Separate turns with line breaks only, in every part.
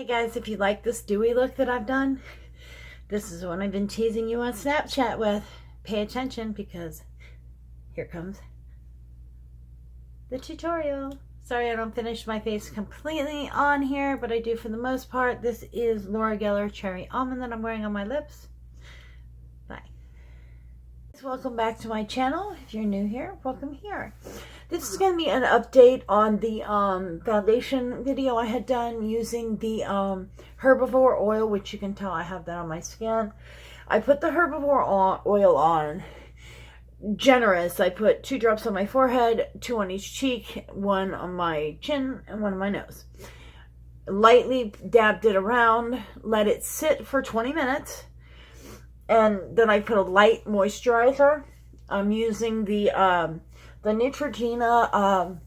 Hey guys, if you like this dewy look that I've done, this is what I've been teasing you on Snapchat with. Pay attention because here comes the tutorial. Sorry I don't finish my face completely on here, but I do for the most part. This is Laura Geller Cherry Almond that I'm wearing on my lips. Bye. Welcome back to my channel. If you're new here, welcome here. This is going to be an update on the foundation video I had done using the herbivore oil, which you can tell I have that on my skin. I put the herbivore oil on generous. I put 2 drops on my forehead, 2 on each cheek, 1 on my chin, and 1 on my nose. Lightly dabbed it around, let it sit for 20 minutes, and then I put a light moisturizer. I'm using the Neutrogena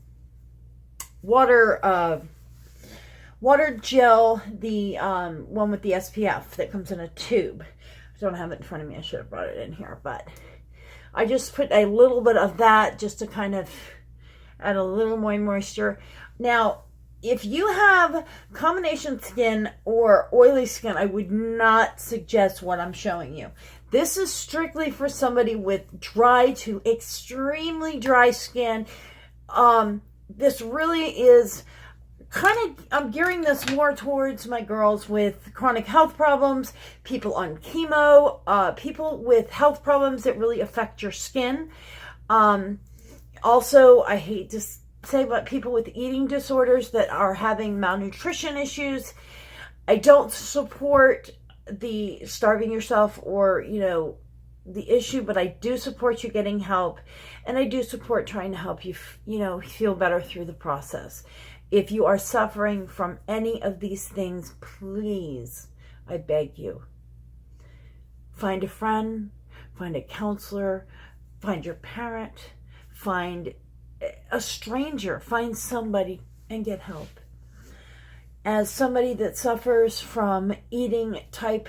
water gel, the one with the SPF that comes in a tube. I don't have it in front of me. I should have brought it in here, but I just put a little bit of that just to kind of add a little more moisture. Now, if you have combination skin or oily skin, I would not suggest what I'm showing you. This is strictly for somebody with dry to extremely dry skin. This really is I'm gearing this more towards my girls with chronic health problems, people on chemo, people with health problems that really affect your skin. Also, I hate to say about people with eating disorders that are having malnutrition issues. I don't support the starving yourself or, the issue, but I do support you getting help, and I do support trying to help you, feel better through the process. If you are suffering from any of these things, please, I beg you, find a friend, find a counselor, find your parent, find a stranger, find somebody and get help. As somebody that suffers from eating type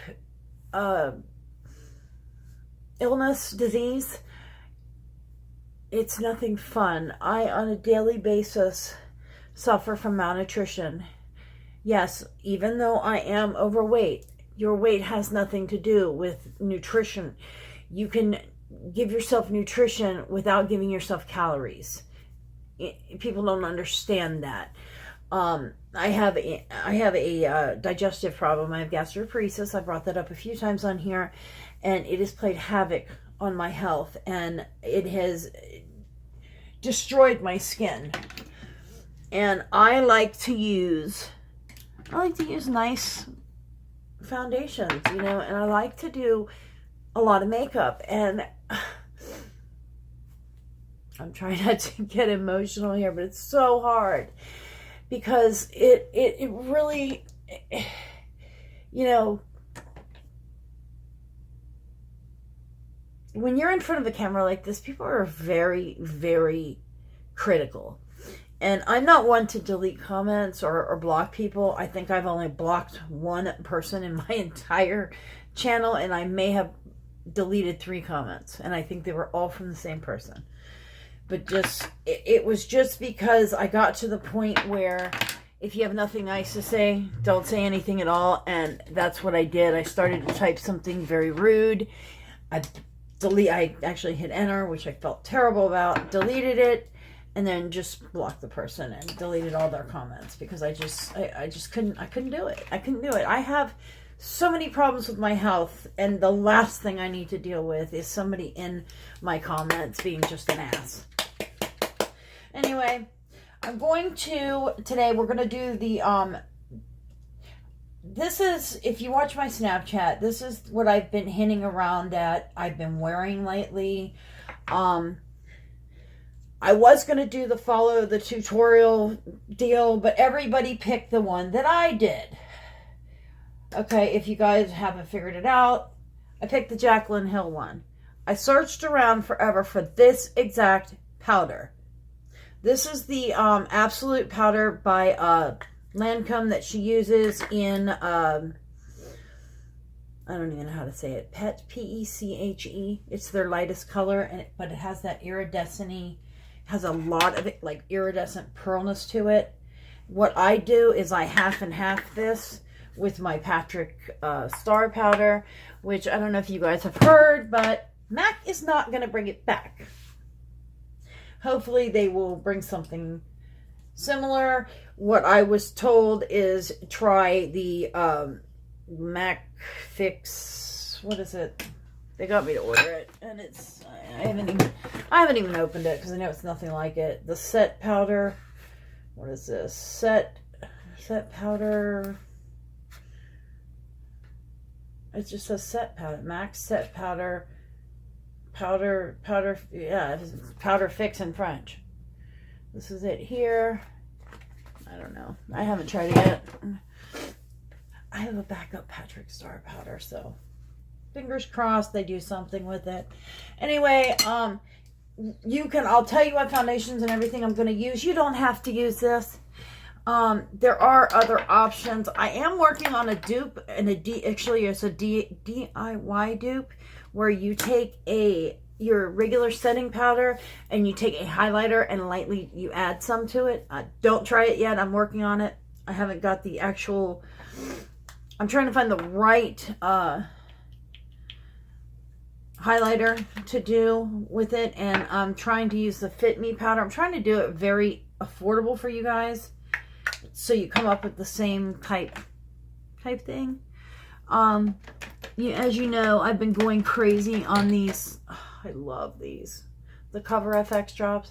illness, disease, it's nothing fun. I, on a daily basis, suffer from malnutrition. Yes, even though I am overweight, your weight has nothing to do with nutrition. You can give yourself nutrition without giving yourself calories. People don't understand that. I have a digestive problem. I have gastroparesis. I brought that up a few times on here, and it has played havoc on my health, and it has destroyed my skin. And I like to use nice foundations, and I like to do a lot of makeup, and I'm trying not to get emotional here, but it's so hard because it really, when you're in front of a camera like this, people are very, very critical. And I'm not one to delete comments or block people. I think I've only blocked 1 person in my entire channel, and I may have deleted 3 comments, and I think they were all from the same person. But it was just because I got to the point where if you have nothing nice to say, don't say anything at all. And that's what I did. I started to type something very rude. I actually hit enter, which I felt terrible about, deleted it, and then just blocked the person and deleted all their comments because I couldn't do it. I couldn't do it. I have so many problems with my health, and the last thing I need to deal with is somebody in my comments being just an ass. Anyway, today we're going to do the, this is, if you watch my Snapchat, this is what I've been hinting around at, I've been wearing lately. I was going to do the follow the tutorial deal, but everybody picked the one that I did. Okay, if you guys haven't figured it out, I picked the Jaclyn Hill one. I searched around forever for this exact powder. This is the Absolute powder by Lancome that she uses in, I don't even know how to say it, Pet, P-E-C-H-E. It's their lightest color, but it has that iridescent-y, has a lot of like iridescent pearlness to it. What I do is I half and half this. with my Patrick Star Powder, which I don't know if you guys have heard, but MAC is not going to bring it back. Hopefully they will bring something similar. What I was told is try the MAC Fix, what is it? They got me to order it, and it's, I haven't even opened it because I know it's nothing like it. The set powder, what is this? Set powder. It just says set powder, MAC set powder, yeah, powder fix in French. This is it here. I don't know. I haven't tried it yet. I have a backup Patrick Star Powder, so fingers crossed they do something with it. Anyway, I'll tell you what foundations and everything I'm going to use. You don't have to use this. There are other options. I am working on a dupe, and actually it's a DIY dupe, where you take your regular setting powder and you take a highlighter and lightly you add some to it. Don't try it yet. I'm working on it. I haven't got the actual, I'm trying to find the right highlighter to do with it, and I'm trying to use the Fit Me powder. I'm trying to do it very affordable for you guys, so you come up with the same type thing. As you know, I've been going crazy on these. I love these, the Cover FX drops.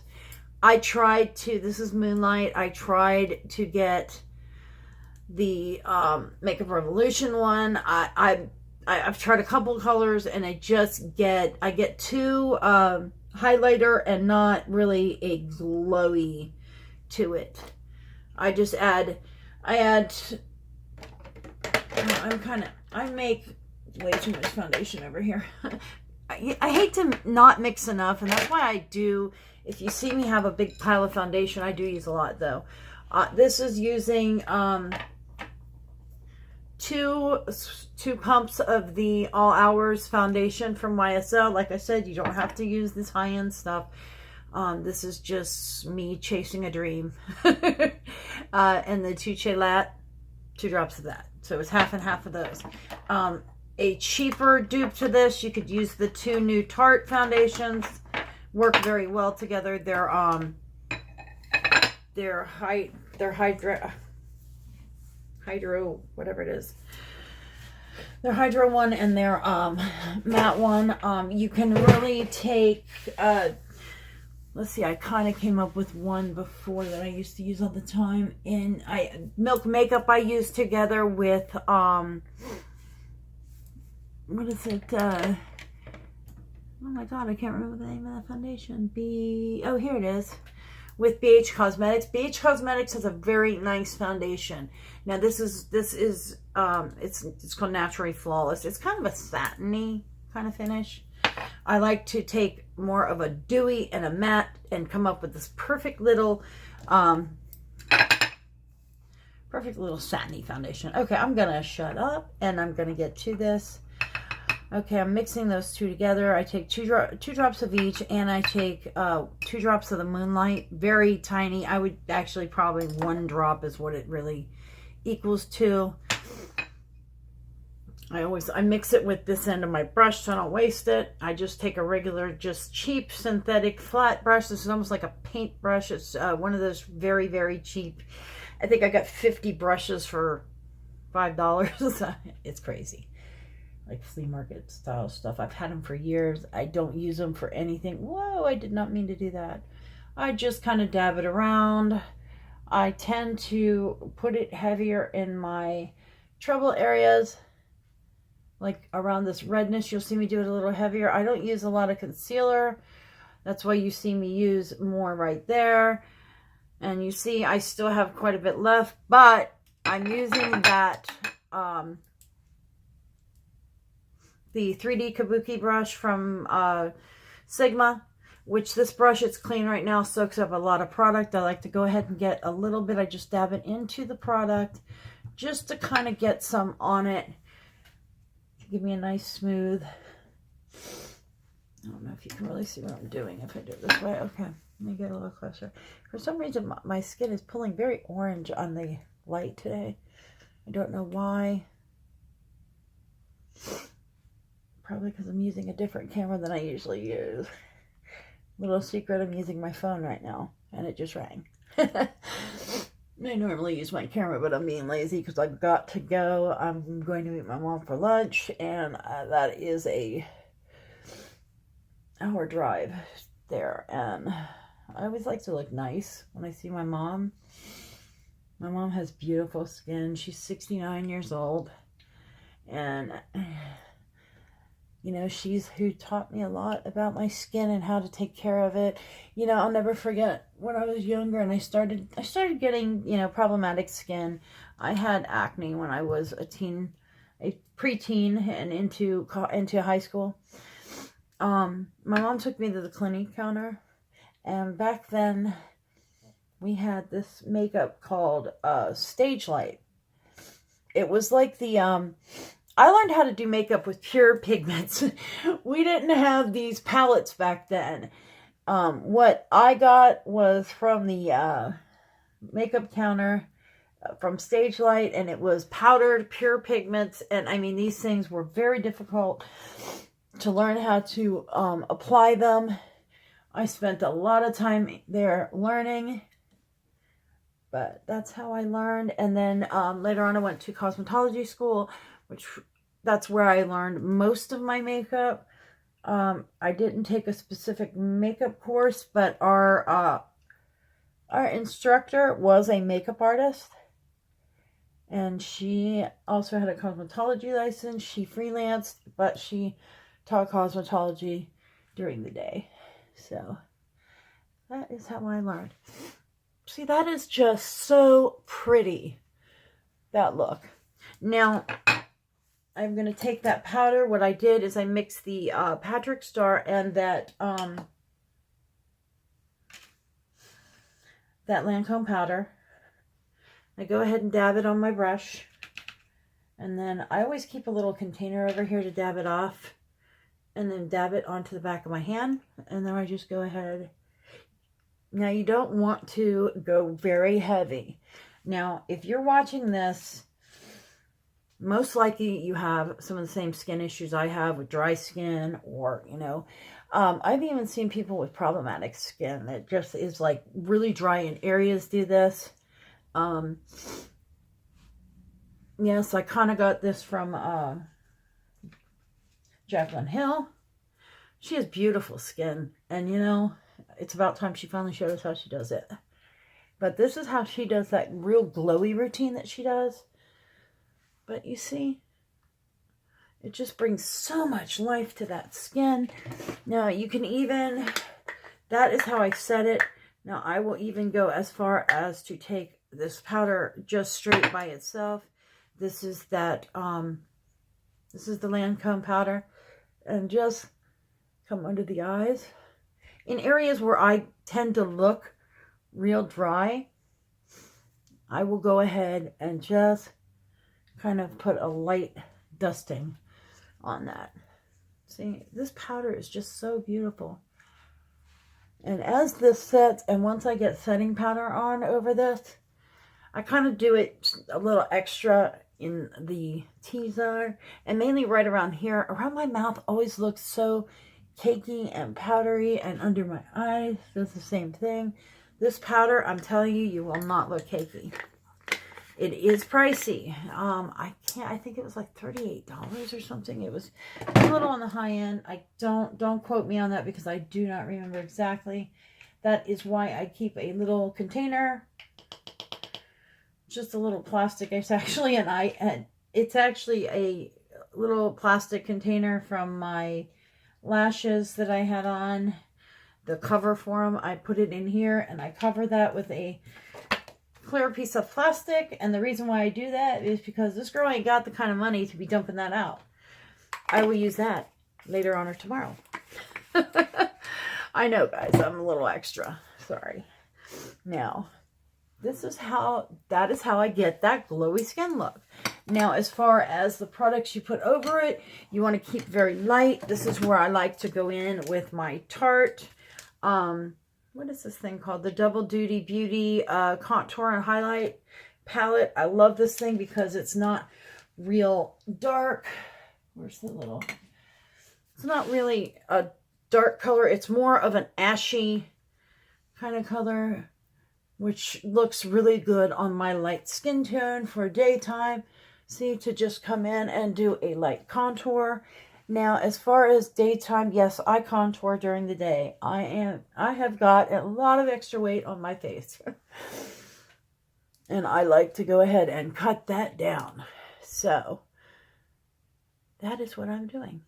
I tried to, this is Moonlight. I tried to get the Makeup Revolution one. I've tried a couple colors, and I get too highlighter and not really a glowy to it. I make way too much foundation over here. I hate to not mix enough, and that's why I do, if you see me have a big pile of foundation, I do use a lot though. This is using two pumps of the All Hours foundation from YSL. Like I said, you don't have to use this high-end stuff. This is just me chasing a dream. And the Touche Lat, 2 drops of that. So it's half and half of those. A cheaper dupe to this, you could use the 2 new Tarte foundations. Work very well together. They're hydro, whatever it is. Their hydro one and their matte one. You can really take, let's see, I kind of came up with one before that I used to use all the time. And Milk Makeup I use together with, what is it? Oh my God, I can't remember the name of that foundation. Oh, here it is. With BH Cosmetics. BH Cosmetics has a very nice foundation. Now this is it's called Naturally Flawless. It's kind of a satiny kind of finish. I like to take more of a dewy and a matte and come up with this perfect little satiny foundation. Okay, I'm gonna shut up and I'm gonna get to this. Okay, I'm mixing those 2 together. I take two drops of each, and I take 2 drops of the Moonlight, very tiny. I would actually probably 1 drop is what it really equals to. I mix it with this end of my brush so I don't waste it. I just take a regular, just cheap synthetic flat brush. This is almost like a paint brush. It's one of those very, very cheap. I think I got 50 brushes for $5. It's crazy. Like flea market style stuff. I've had them for years. I don't use them for anything. Whoa, I did not mean to do that. I just kind of dab it around. I tend to put it heavier in my trouble areas. Like around this redness, you'll see me do it a little heavier. I don't use a lot of concealer. That's why you see me use more right there. And you see I still have quite a bit left, but I'm using that the 3D Kabuki brush from Sigma, which this brush, it's clean right now, soaks up a lot of product. I like to go ahead and get a little bit. I just dab it into the product just to kind of get some on it. Give me a nice smooth. I don't know if you can really see what I'm doing if I do it this way. Okay, let me get a little closer. For some reason, my skin is pulling very orange on the light today. I don't know why. Probably because I'm using a different camera than I usually use. Little secret, I'm using my phone right now, and it just rang. I normally use my camera, but I'm being lazy because I've got to go. I'm going to meet my mom for lunch, and that is a hour drive there. And I always like to look nice when I see my mom. My mom has beautiful skin. She's 69 years old, and you know, she's who taught me a lot about my skin and how to take care of it. You know, I'll never forget when I was younger and I started getting, you know, problematic skin. I had acne when I was a preteen and into high school. My mom took me to the Clinique counter, and back then we had this makeup called Stage Light. It was like the I learned how to do makeup with pure pigments. We didn't have these palettes back then. What I got was from the makeup counter from Stage Light, and it was powdered pure pigments. And I mean, these things were very difficult to learn how to apply them. I spent a lot of time there learning, but that's how I learned. And then later on I went to cosmetology school, that's where I learned most of my makeup. I didn't take a specific makeup course, but our instructor was a makeup artist, and she also had a cosmetology license. She freelanced, but she taught cosmetology during the day. So that is how I learned. See, that is just so pretty, that look. Now, I'm going to take that powder. What I did is I mixed the Patrick Star and that Lancome powder. I go ahead and dab it on my brush. And then I always keep a little container over here to dab it off. And then dab it onto the back of my hand. And then I just go ahead. Now, you don't want to go very heavy. Now, if you're watching this, most likely you have some of the same skin issues I have with dry skin, or, you know, I've even seen people with problematic skin that just is like really dry in areas do this. Yes, I kind of got this from Jaclyn Hill. She has beautiful skin, and you know, it's about time she finally showed us how she does it. But this is how she does that real glowy routine that she does. But you see, it just brings so much life to that skin. Now, you can even, that is how I set it. Now, I will even go as far as to take this powder just straight by itself. This is that, this is the Lancome powder. And just come under the eyes. In areas where I tend to look real dry, I will go ahead and just kind of put a light dusting on that. See, this powder is just so beautiful. And as this sets, and once I get setting powder on over this, I kind of do it a little extra in the T-zone, and mainly right around here. Around my mouth always looks so cakey and powdery, and under my eyes does the same thing. This powder, I'm telling you, you will not look cakey. It is pricey. I think it was like $38 or something. It was a little on the high end. Don't quote me on that because I do not remember exactly. That is why I keep a little container. Just a little plastic. It's actually a little plastic container from my lashes that I had on. The cover for them. I put it in here and I cover that with a clear piece of plastic. And the reason why I do that is because this girl ain't got the kind of money to be dumping that out. I will use that later on or tomorrow. I know, guys, I'm a little extra. Sorry. Now, that is how I get that glowy skin look. Now, as far as the products you put over it, you want to keep very light. This is where I like to go in with my Tarte. What is this thing called? The Double Duty Beauty Contour and Highlight palette. I love this thing because it's not real dark. Where's the little... It's not really a dark color. It's more of an ashy kind of color, which looks really good on my light skin tone for daytime. See, to just come in and do a light contour. Now, as far as daytime, yes, I contour during the day. I have got a lot of extra weight on my face. And I like to go ahead and cut that down. So, that is what I'm doing.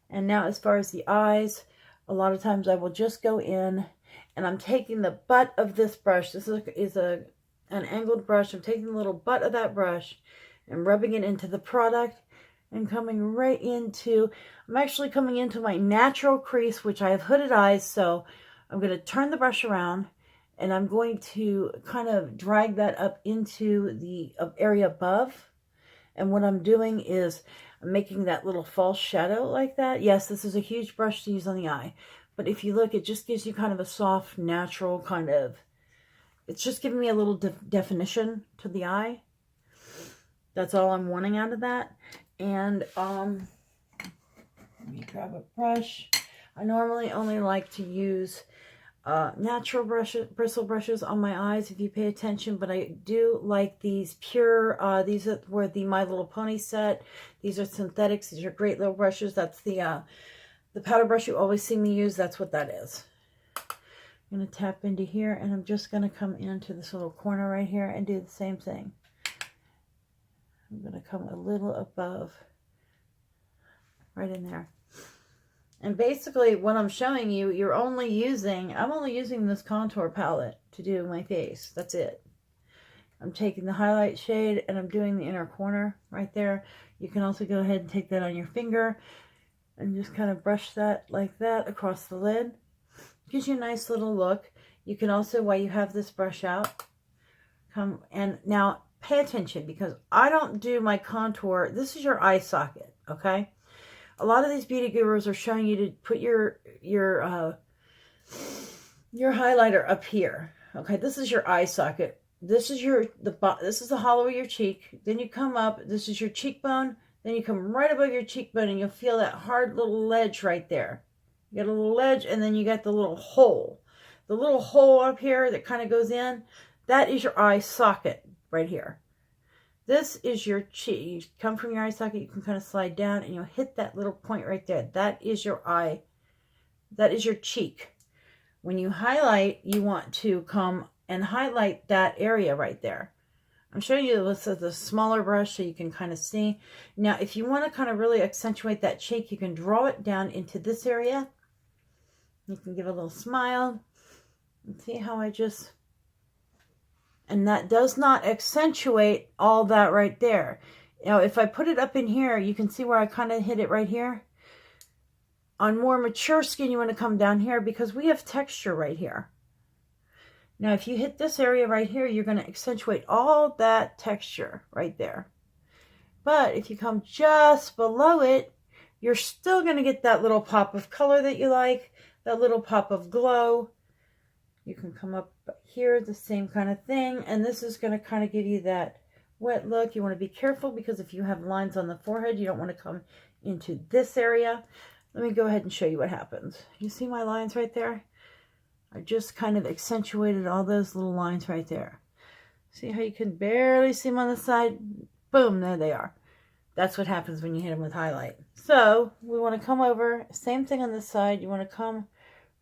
And now as far as the eyes, a lot of times I will just go in and I'm taking the butt of this brush. This is an angled brush. I'm taking the little butt of that brush and rubbing it into the product and coming right into, I'm actually coming into my natural crease, which I have hooded eyes. So I'm going to turn the brush around and I'm going to kind of drag that up into the area above. And what I'm doing is I'm making that little false shadow like that. Yes, this is a huge brush to use on the eye. But if you look, it just gives you kind of a soft, natural kind of... It's just giving me a little definition to the eye. That's all I'm wanting out of that. And let me grab a brush. I normally only like to use natural bristle brushes on my eyes if you pay attention, but I do like these pure, these were the My Little Pony set. These are synthetics. These are great little brushes. That's the powder brush you always see me use. That's what that is. I'm going to tap into here and I'm just going to come into this little corner right here and do the same thing. I'm going to come a little above, right in there. And basically what I'm showing you, I'm only using this contour palette to do my face. That's it. I'm taking the highlight shade and I'm doing the inner corner right there. You can also go ahead and take that on your finger and just kind of brush that like that across the lid. Gives you a nice little look. You can also, while you have this brush out, come and now pay attention because I don't do my contour. This is your eye socket, okay? A lot of these beauty gurus are showing you to put your highlighter up here. Okay, this is your eye socket. This is this is the hollow of your cheek. Then you come up. This is your cheekbone. Then you come right above your cheekbone, and you'll feel that hard little ledge right there. You got a little ledge, and then you got the little hole. The little hole up here that kind of goes in. That is your eye socket right here. This is your cheek. You come from your eye socket, you can kind of slide down and you'll hit that little point right there. That is your eye. That is your cheek. When you highlight, you want to come and highlight that area right there. I'm showing you this with a smaller brush so you can kind of see. Now, if you want to kind of really accentuate that cheek, you can draw it down into this area. You can give a little smile. And see how I just... And that does not accentuate all that right there. You know, if I put it up in here, you can see where I kind of hit it right here. On more mature skin, you want to come down here because we have texture right here. Now, if you hit this area right here, you're going to accentuate all that texture right there. But if you come just below it, you're still going to get that little pop of color that you like, that little pop of glow. You can come up here, the same kind of thing. And this is going to kind of give you that wet look. You want to be careful because if you have lines on the forehead, you don't want to come into this area. Let me go ahead and show you what happens. You see my lines right there? I just kind of accentuated all those little lines right there. See how you can barely see them on the side? Boom, there they are. That's what happens when you hit them with highlight. So we want to come over, same thing on this side. You want to come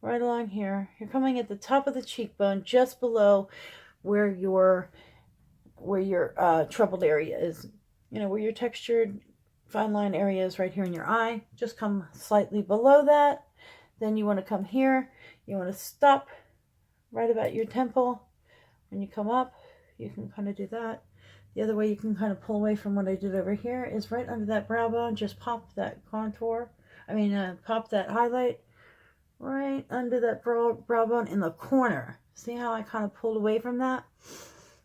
right along here. You're coming at the top of the cheekbone, just below where your troubled area is. You know, where your textured fine line area is right here in your eye. Just come slightly below that. Then you want to come here. You want to stop right about your temple. When you come up, you can kind of do that. The other way you can kind of pull away from what I did over here is right under that brow bone. Just pop that contour. Pop that highlight right under that brow bone in the corner. See how I kind of pulled away from that?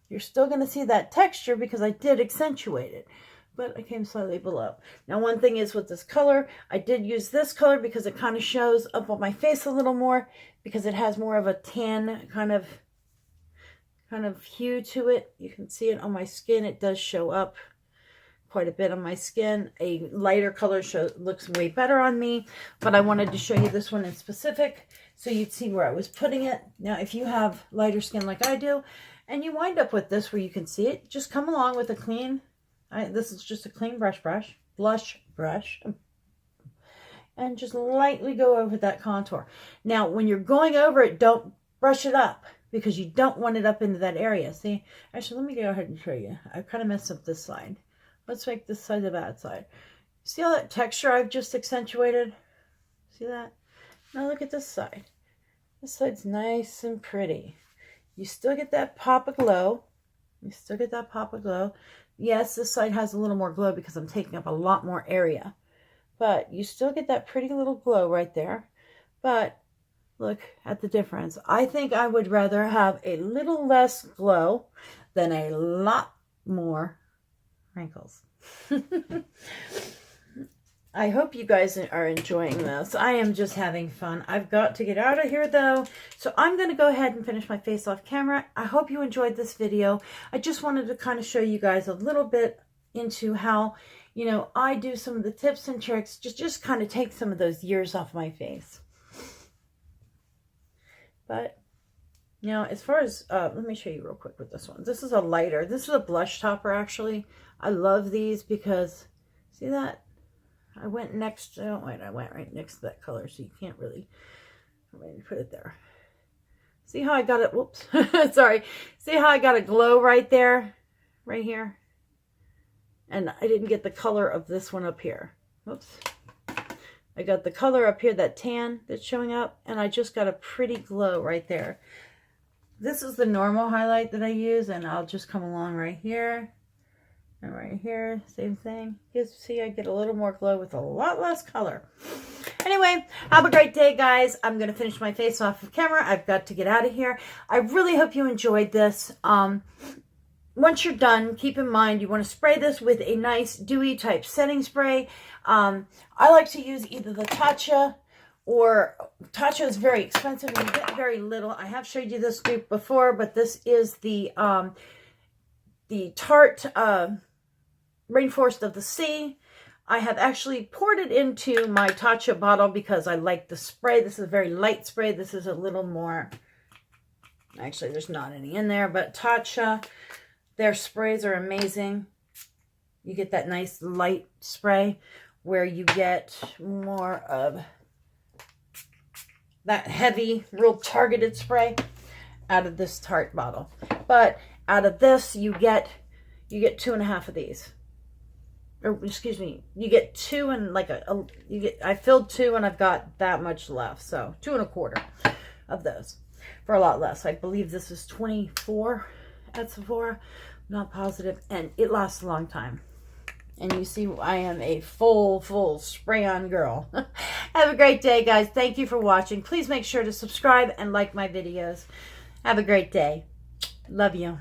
You're still going to see that texture because I did accentuate it, but I came slightly below. Now, one thing is with this color, I did use this color because it kind of shows up on my face a little more because it has more of a tan kind of kind of hue to it. You can see it on my skin. It does show up quite a bit on my skin. A lighter color looks way better on me, but I wanted to show you this one in specific so you'd see where I was putting it. Now, if you have lighter skin like I do, and you wind up with this where you can see it, just come along with a clean, this is just a clean blush brush, and just lightly go over that contour. Now, when you're going over it, don't brush it up because you don't want it up into that area. See, actually, let me go ahead and show you. I kind of messed up this side. Let's make this side the bad side. See all that texture I've just accentuated? See that? Now look at this side. This side's nice and pretty. You still get that pop of glow. You still get that pop of glow. Yes, this side has a little more glow because I'm taking up a lot more area. But you still get that pretty little glow right there. But look at the difference. I think I would rather have a little less glow than a lot more wrinkles. I hope you guys are enjoying this. I am just having fun. I've got to get out of here though, so I'm going to go ahead and finish my face off camera. I hope you enjoyed this video. I just wanted to kind of show you guys a little bit into how, you know, I do some of the tips and tricks, just kind of take some of those years off my face. But you know, as far as, let me show you real quick with this one. This is a lighter. This is a blush topper, actually. I love these because, see that? I went next, oh wait, I went right next to that color, so you can't really, let me put it there. See how I got it, whoops, sorry. See how I got a glow right there, right here? And I didn't get the color of this one up here. Whoops. I got the color up here, that tan that's showing up, and I just got a pretty glow right there. This is the normal highlight that I use, and I'll just come along right here and right here, same thing. You see, I get a little more glow with a lot less color. Anyway, have a great day, guys. I'm going to finish my face off of camera. I've got to get out of here. I really hope you enjoyed this. Once you're done, keep in mind you want to spray this with a nice dewy type setting spray. I like to use either the Tatcha, or Tatcha is very expensive and you get very little. I have showed you this dupe before, but this is the Tarte Rainforest of the Sea. I have actually poured it into my Tatcha bottle because I like the spray. This is a very light spray. This is a little more, actually there's not any in there, but Tatcha, their sprays are amazing. You get that nice light spray where you get more of that heavy, real targeted spray out of this Tarte bottle. But out of this, you get 2.5 of these. Or excuse me, you get 2 and like I filled 2 and I've got that much left. So 2.25 of those for a lot less. I believe this is 24 at Sephora. I'm not positive, and it lasts a long time. And you see, I am a full spray-on girl. Have a great day, guys. Thank you for watching. Please make sure to subscribe and like my videos. Have a great day. Love you.